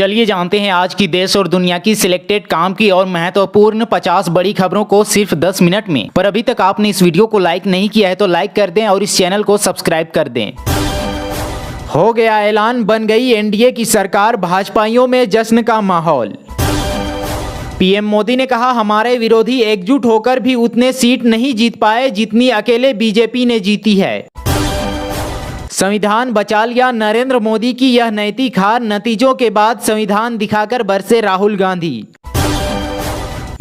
चलिए जानते हैं आज की देश और दुनिया की सिलेक्टेड काम की और महत्वपूर्ण 50 बड़ी खबरों को सिर्फ 10 मिनट में। पर अभी तक आपने इस वीडियो को लाइक नहीं किया है तो लाइक कर दें और इस चैनल को सब्सक्राइब कर दें। हो गया ऐलान, बन गई एनडीए की सरकार, भाजपाइयों में जश्न का माहौल। पीएम मोदी ने कहा, हमारे विरोधी एकजुट होकर भी उतने सीट नहीं जीत पाए जितनी अकेले बीजेपी ने जीती है। संविधान बचा लिया, नरेंद्र मोदी की यह नैतिक हार, नतीजों के बाद संविधान दिखाकर बरसे राहुल गांधी।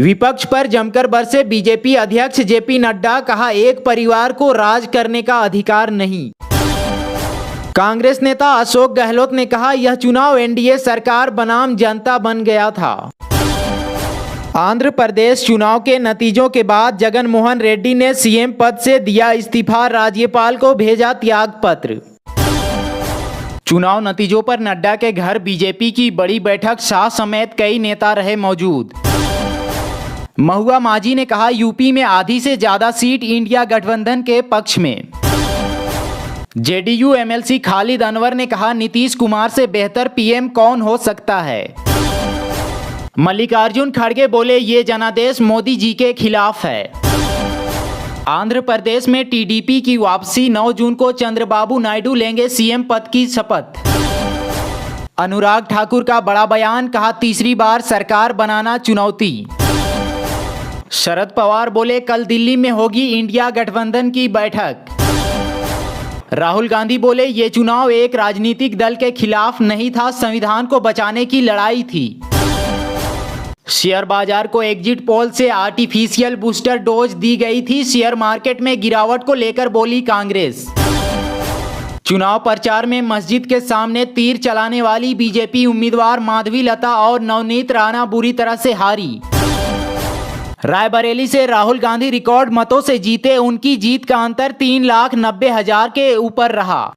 विपक्ष पर जमकर बरसे बीजेपी अध्यक्ष जेपी नड्डा, कहा एक परिवार को राज करने का अधिकार नहीं। कांग्रेस नेता अशोक गहलोत ने कहा, यह चुनाव एनडीए सरकार बनाम जनता बन गया था। आंध्र प्रदेश चुनाव के नतीजों के बाद जगन मोहन रेड्डी ने सीएम पद से दिया इस्तीफा, राज्यपाल को भेजा त्याग पत्र। चुनाव नतीजों पर नड्डा के घर बीजेपी की बड़ी बैठक, शाह समेत कई नेता रहे मौजूद। महुआ माझी ने कहा, यूपी में आधी से ज्यादा सीट इंडिया गठबंधन के पक्ष में। जेडीयू एमएलसी खालिद अनवर ने कहा, नीतीश कुमार से बेहतर पीएम कौन हो सकता है। मल्लिकार्जुन खड़गे बोले, ये जनादेश मोदी जी के खिलाफ है। आंध्र प्रदेश में टीडीपी की वापसी, 9 जून को चंद्रबाबू नायडू लेंगे सीएम पद की शपथ। अनुराग ठाकुर का बड़ा बयान, कहा तीसरी बार सरकार बनाना चुनौती। शरद पवार बोले, कल दिल्ली में होगी इंडिया गठबंधन की बैठक। राहुल गांधी बोले, ये चुनाव एक राजनीतिक दल के खिलाफ नहीं था, संविधान को बचाने की लड़ाई थी। शेयर बाजार को एग्जिट पोल से आर्टिफिशियल बूस्टर डोज दी गई थी, शेयर मार्केट में गिरावट को लेकर बोली कांग्रेस। चुनाव प्रचार में मस्जिद के सामने तीर चलाने वाली बीजेपी उम्मीदवार माधवी लता और नवनीत राणा बुरी तरह से हारी। रायबरेली से राहुल गांधी रिकॉर्ड मतों से जीते, उनकी जीत का अंतर 3,90,000 के ऊपर रहा।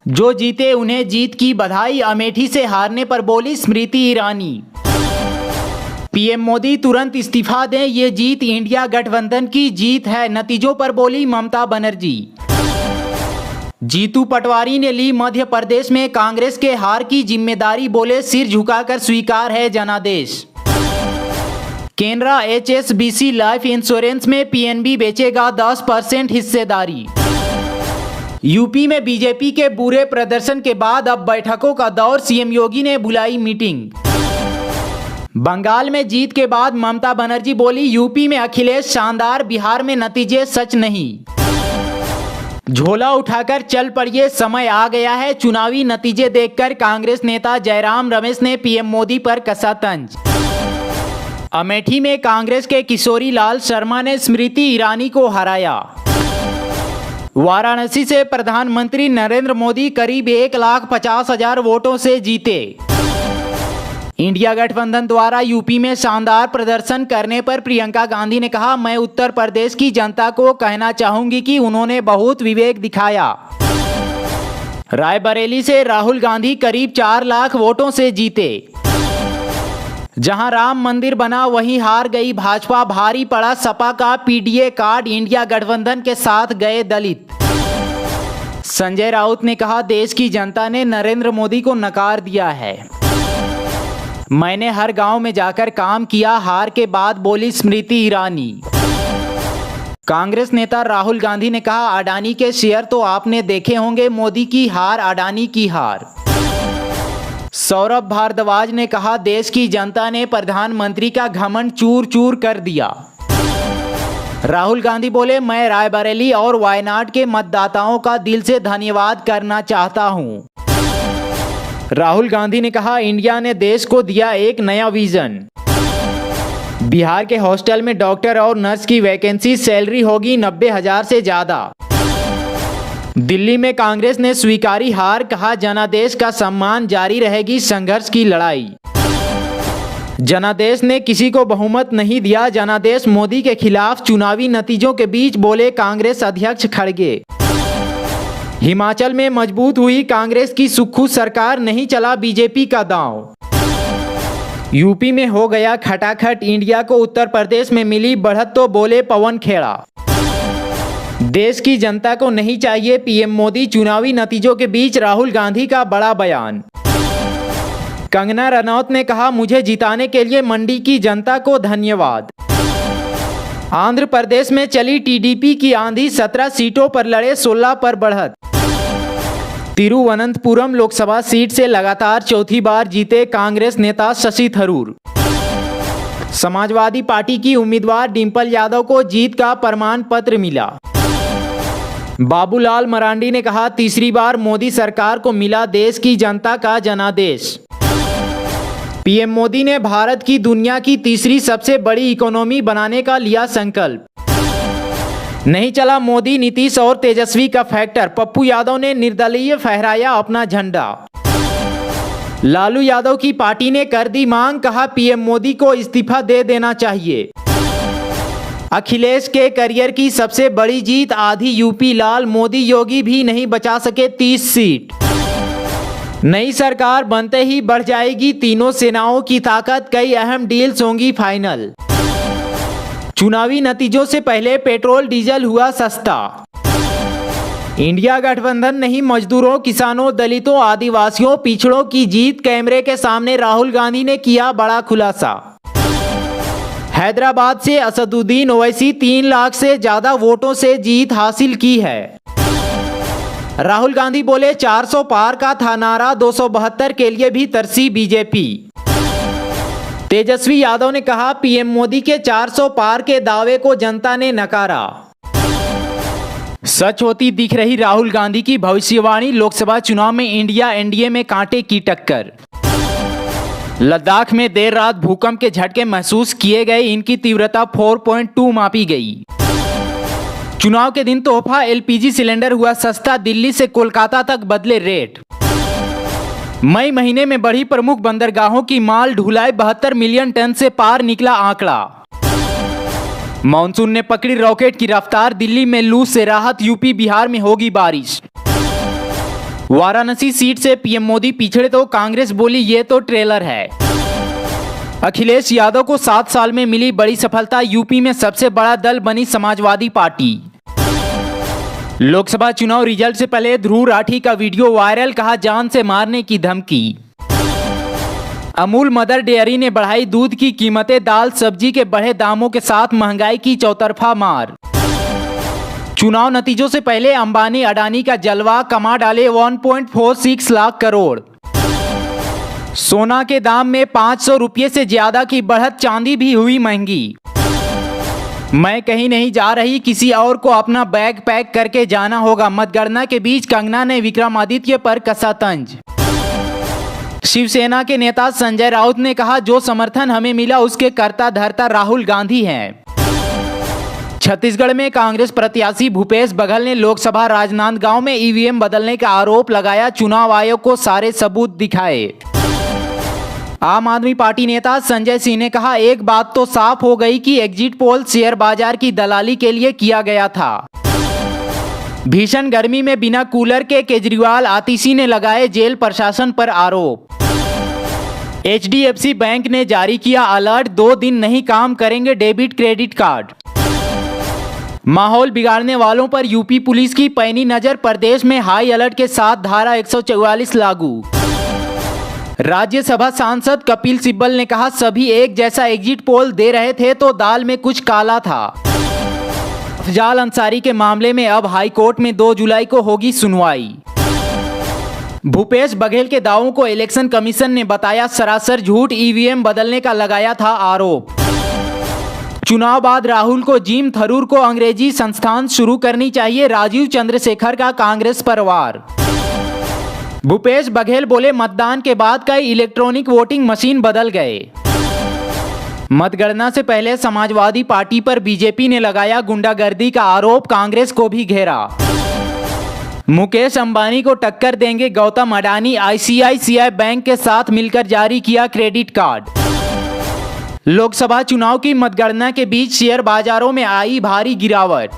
जो जीते उन्हें जीत की बधाई, अमेठी से हारने पर बोली स्मृति ईरानी। पीएम मोदी तुरंत इस्तीफा दें, ये जीत इंडिया गठबंधन की जीत है, नतीजों पर बोली ममता बनर्जी। जीतू पटवारी ने ली मध्य प्रदेश में कांग्रेस के हार की जिम्मेदारी, बोले सिर झुकाकर स्वीकार है जनादेश। केनरा एचएसबीसी लाइफ इंश्योरेंस में पीएनबी बेचेगा 10% हिस्सेदारी। यूपी में बीजेपी के बुरे प्रदर्शन के बाद अब बैठकों का दौर, सीएम योगी ने बुलाई मीटिंग। बंगाल में जीत के बाद ममता बनर्जी बोली, यूपी में अखिलेश शानदार, बिहार में नतीजे सच नहीं। झोला उठाकर चल पड़िए, समय आ गया है, चुनावी नतीजे देखकर कांग्रेस नेता जयराम रमेश ने पीएम मोदी पर कसा तंज। अमेठी में कांग्रेस के किशोरी लाल शर्मा ने स्मृति ईरानी को हराया। वाराणसी से प्रधानमंत्री नरेंद्र मोदी करीब 1,50,000 वोटों से जीते। इंडिया गठबंधन द्वारा यूपी में शानदार प्रदर्शन करने पर प्रियंका गांधी ने कहा, मैं उत्तर प्रदेश की जनता को कहना चाहूंगी कि उन्होंने बहुत विवेक दिखाया। रायबरेली से राहुल गांधी करीब 4 लाख वोटों से जीते। जहां राम मंदिर बना वहीं हार गई भाजपा, भारी पड़ा सपा का पीडीए कार्ड, इंडिया गठबंधन के साथ गए दलित। संजय राउत ने कहा, देश की जनता ने नरेंद्र मोदी को नकार दिया है। मैंने हर गांव में जाकर काम किया, हार के बाद बोली स्मृति ईरानी। कांग्रेस नेता राहुल गांधी ने कहा, अडानी के शेयर तो आपने देखे होंगे, मोदी की हार अडानी की हार। सौरभ भारद्वाज ने कहा, देश की जनता ने प्रधानमंत्री का घमंड चूर चूर कर दिया। राहुल गांधी बोले, मैं रायबरेली और वायनाड के मतदाताओं का दिल से धन्यवाद करना चाहता हूं। राहुल गांधी ने कहा, इंडिया ने देश को दिया एक नया विजन। बिहार के हॉस्टल में डॉक्टर और नर्स की वैकेंसी, सैलरी होगी 90,000 से ज्यादा। दिल्ली में कांग्रेस ने स्वीकारी हार, कहा जनादेश का सम्मान, जारी रहेगी संघर्ष की लड़ाई। जनादेश ने किसी को बहुमत नहीं दिया, जनादेश मोदी के खिलाफ, चुनावी नतीजों के बीच बोले कांग्रेस अध्यक्ष खड़गे। हिमाचल में मजबूत हुई कांग्रेस की सुक्खू सरकार, नहीं चला बीजेपी का दांव। यूपी में हो गया खटाखट, इंडिया को उत्तर प्रदेश में मिली बढ़त, तो बोले पवन खेड़ा। देश की जनता को नहीं चाहिए पीएम मोदी, चुनावी नतीजों के बीच राहुल गांधी का बड़ा बयान। कंगना रनौत ने कहा, मुझे जिताने के लिए मंडी की जनता को धन्यवाद। आंध्र प्रदेश में चली टीडीपी की आंधी, 17 सीटों पर लड़े, 16 पर बढ़त। तिरुवनंतपुरम लोकसभा सीट से लगातार चौथी बार जीते कांग्रेस नेता शशि थरूर। समाजवादी पार्टी की उम्मीदवार डिंपल यादव को जीत का प्रमाण पत्र मिला। बाबूलाल मरांडी ने कहा, तीसरी बार मोदी सरकार को मिला देश की जनता का जनादेश। पीएम मोदी ने भारत की दुनिया की तीसरी सबसे बड़ी इकोनॉमी बनाने का लिया संकल्प। नहीं चला मोदी, नीतीश और तेजस्वी का फैक्टर, पप्पू यादव ने निर्दलीय फहराया अपना झंडा। लालू यादव की पार्टी ने कर दी मांग, कहा पीएम मोदी को इस्तीफा दे देना चाहिए। अखिलेश के करियर की सबसे बड़ी जीत, आधी यूपी लाल, मोदी योगी भी नहीं बचा सके 30 सीट। नई सरकार बनते ही बढ़ जाएगी तीनों सेनाओं की ताकत, कई अहम डील्स होंगी फाइनल। चुनावी नतीजों से पहले पेट्रोल डीजल हुआ सस्ता। इंडिया गठबंधन नहीं, मजदूरों, किसानों, दलितों, आदिवासियों, पिछड़ों की जीत, कैमरे के सामने राहुल गांधी ने किया बड़ा खुलासा। हैदराबाद से असदुद्दीन ओवैसी 3 लाख से ज्यादा वोटों से जीत हासिल की है। राहुल गांधी बोले, 400 पार का था नारा, 272 के लिए भी तरसी बीजेपी। तेजस्वी यादव ने कहा, पीएम मोदी के 400 पार के दावे को जनता ने नकारा। सच होती दिख रही राहुल गांधी की भविष्यवाणी, लोकसभा चुनाव में इंडिया एनडीए में कांटे की टक्कर। लद्दाख में देर रात भूकंप के झटके महसूस किए गए, इनकी तीव्रता 4.2 मापी गई। चुनाव के दिन तोहफा एलपीजी सिलेंडर हुआ सस्ता, दिल्ली से कोलकाता तक बदले रेट। मई महीने में बढ़ी प्रमुख बंदरगाहों की माल ढुलाई, 72 मिलियन टन से पार निकला आंकड़ा। मानसून ने पकड़ी रॉकेट की रफ्तार, दिल्ली में लू से राहत, यूपी बिहार में होगी बारिश। वाराणसी सीट से पीएम मोदी पिछड़े तो कांग्रेस बोली ये तो ट्रेलर है। अखिलेश यादव को 7 साल में मिली बड़ी सफलता, यूपी में सबसे बड़ा दल बनी समाजवादी पार्टी। लोकसभा चुनाव रिजल्ट से पहले ध्रुव राठी का वीडियो वायरल, कहा जान से मारने की धमकी। अमूल मदर डेयरी ने बढ़ाई दूध की कीमतें, दाल सब्जी के बढ़े दामों के साथ महंगाई की चौतरफा मार। चुनाव नतीजों से पहले अंबानी अडानी का जलवा, कमा डाले 1.46 लाख करोड़। सोना के दाम में 500 रुपये से ज्यादा की बढ़त, चांदी भी हुई महंगी। मैं कहीं नहीं जा रही, किसी और को अपना बैग पैक करके जाना होगा। मतगणना के बीच कंगना ने विक्रमादित्य पर कसा तंज। शिवसेना के नेता संजय राउत ने कहा, जो समर्थन हमें मिला उसके कर्ता धर्ता राहुल गांधी हैं। छत्तीसगढ़ में कांग्रेस प्रत्याशी भूपेश बघेल ने लोकसभा राजनांदगांव में ईवीएम बदलने का आरोप लगाया, चुनाव आयोग को सारे सबूत दिखाए। आम आदमी पार्टी नेता संजय सिंह ने कहा, एक बात तो साफ हो गई कि एग्जिट पोल शेयर बाजार की दलाली के लिए किया गया था। भीषण गर्मी में बिना कूलर के केजरीवाल, आतिशी ने लगाए जेल प्रशासन पर आरोप। एचडीएफसी बैंक ने जारी किया अलर्ट, 2 दिन नहीं काम करेंगे डेबिट क्रेडिट कार्ड। माहौल बिगाड़ने वालों पर यूपी पुलिस की पैनी नजर, प्रदेश में हाई अलर्ट के साथ धारा 144 लागू। राज्यसभा सांसद कपिल सिब्बल ने कहा, सभी एक जैसा एग्जिट पोल दे रहे थे तो दाल में कुछ काला था। अफजाल अंसारी के मामले में अब हाईकोर्ट में 2 जुलाई को होगी सुनवाई। भूपेश बघेल के दावों को इलेक्शन कमीशन ने बताया सरासर झूठ, ईवीएम बदलने का लगाया था आरोप। चुनाव बाद राहुल को जिम, थरूर को अंग्रेजी संस्थान शुरू करनी चाहिए, राजीव चंद्रशेखर का कांग्रेस पर वार। भूपेश बघेल बोले, मतदान के बाद कई इलेक्ट्रॉनिक वोटिंग मशीन बदल गए। मतगणना से पहले समाजवादी पार्टी पर बीजेपी ने लगाया गुंडागर्दी का आरोप, कांग्रेस को भी घेरा। मुकेश अंबानी को टक्कर देंगे गौतम अडानी, आईसीआईसीआई बैंक के साथ मिलकर जारी किया क्रेडिट कार्ड। लोकसभा चुनाव की मतगणना के बीच शेयर बाजारों में आई भारी गिरावट।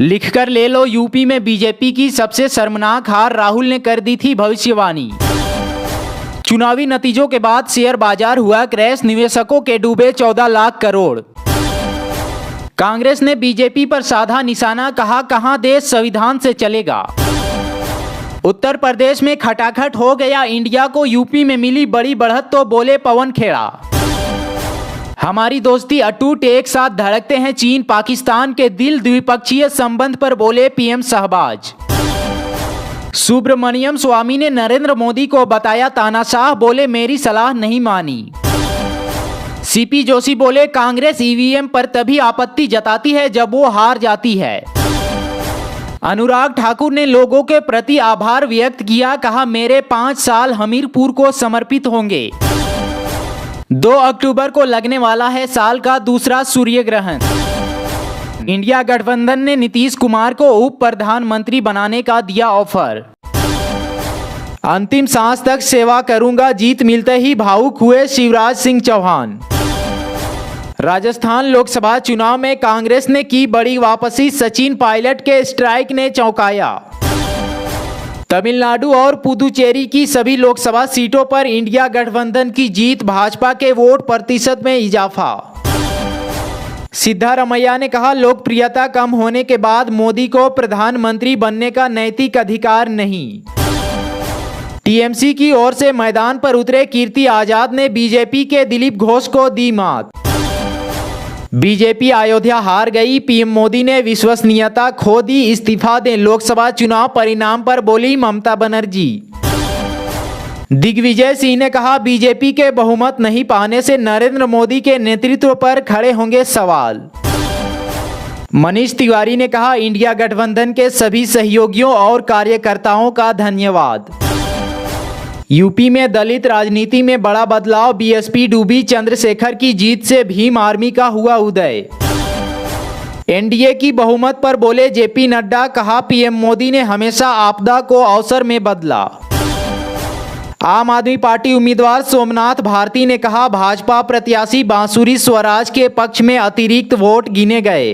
लिखकर ले लो, यूपी में बीजेपी की सबसे शर्मनाक हार, राहुल ने कर दी थी भविष्यवाणी। चुनावी नतीजों के बाद शेयर बाजार हुआ क्रैश, निवेशकों के डूबे 14 लाख करोड़। कांग्रेस ने बीजेपी पर साधा निशाना, कहा कहां देश संविधान से चलेगा। उत्तर प्रदेश में खटाखट हो गया, इंडिया को यूपी में मिली बड़ी बढ़त, तो बोले पवन खेड़ा। हमारी दोस्ती अटूट, एक साथ धड़कते हैं चीन पाकिस्तान के दिल, द्विपक्षीय संबंध पर बोले पीएम शहबाज। सुब्रमण्यम स्वामी ने नरेंद्र मोदी को बताया तानाशाह, बोले मेरी सलाह नहीं मानी। सीपी जोशी बोले कांग्रेस ईवीएम पर तभी आपत्ति जताती है जब वो हार जाती है। अनुराग ठाकुर ने लोगों के प्रति आभार व्यक्त किया, कहा मेरे 5 साल हमीरपुर को समर्पित होंगे। 2 अक्टूबर को लगने वाला है साल का दूसरा सूर्य ग्रहण। इंडिया गठबंधन ने नीतीश कुमार को उप प्रधानमंत्री बनाने का दिया ऑफर। अंतिम सांस तक सेवा करूंगा, जीत मिलते ही भावुक हुए शिवराज सिंह चौहान। राजस्थान लोकसभा चुनाव में कांग्रेस ने की बड़ी वापसी, सचिन पायलट के स्ट्राइक ने चौंकाया। तमिलनाडु और पुदुचेरी की सभी लोकसभा सीटों पर इंडिया गठबंधन की जीत, भाजपा के वोट प्रतिशत में इजाफा। सिद्धारमैया ने कहा लोकप्रियता कम होने के बाद मोदी को प्रधानमंत्री बनने का नैतिक अधिकार नहीं। टीएमसी की ओर से मैदान पर उतरे कीर्ति आजाद ने बीजेपी के दिलीप घोष को दी मात। बीजेपी अयोध्या हार गई, पीएम मोदी ने विश्वसनीयता खो दी, इस्तीफा दें। लोकसभा चुनाव परिणाम पर बोली ममता बनर्जी। दिग्विजय सिंह ने कहा बीजेपी के बहुमत नहीं पाने से नरेंद्र मोदी के नेतृत्व पर खड़े होंगे सवाल। मनीष तिवारी ने कहा इंडिया गठबंधन के सभी सहयोगियों और कार्यकर्ताओं का धन्यवाद। यूपी में दलित राजनीति में बड़ा बदलाव, बीएसपी डूबी, चंद्रशेखर की जीत से भीम आर्मी का हुआ उदय। एनडीए की बहुमत पर बोले जेपी नड्डा, कहा पीएम मोदी ने हमेशा आपदा को अवसर में बदला। आम आदमी पार्टी उम्मीदवार सोमनाथ भारती ने कहा भाजपा प्रत्याशी बांसुरी स्वराज के पक्ष में अतिरिक्त वोट गिने गए।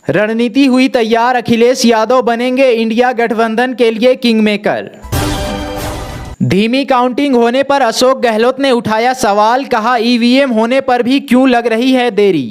रणनीति हुई तैयार, अखिलेश यादव बनेंगे इंडिया गठबंधन के लिए किंगमेकर। धीमी काउंटिंग होने पर अशोक गहलोत ने उठाया सवाल, कहा ईवीएम होने पर भी क्यों लग रही है देरी।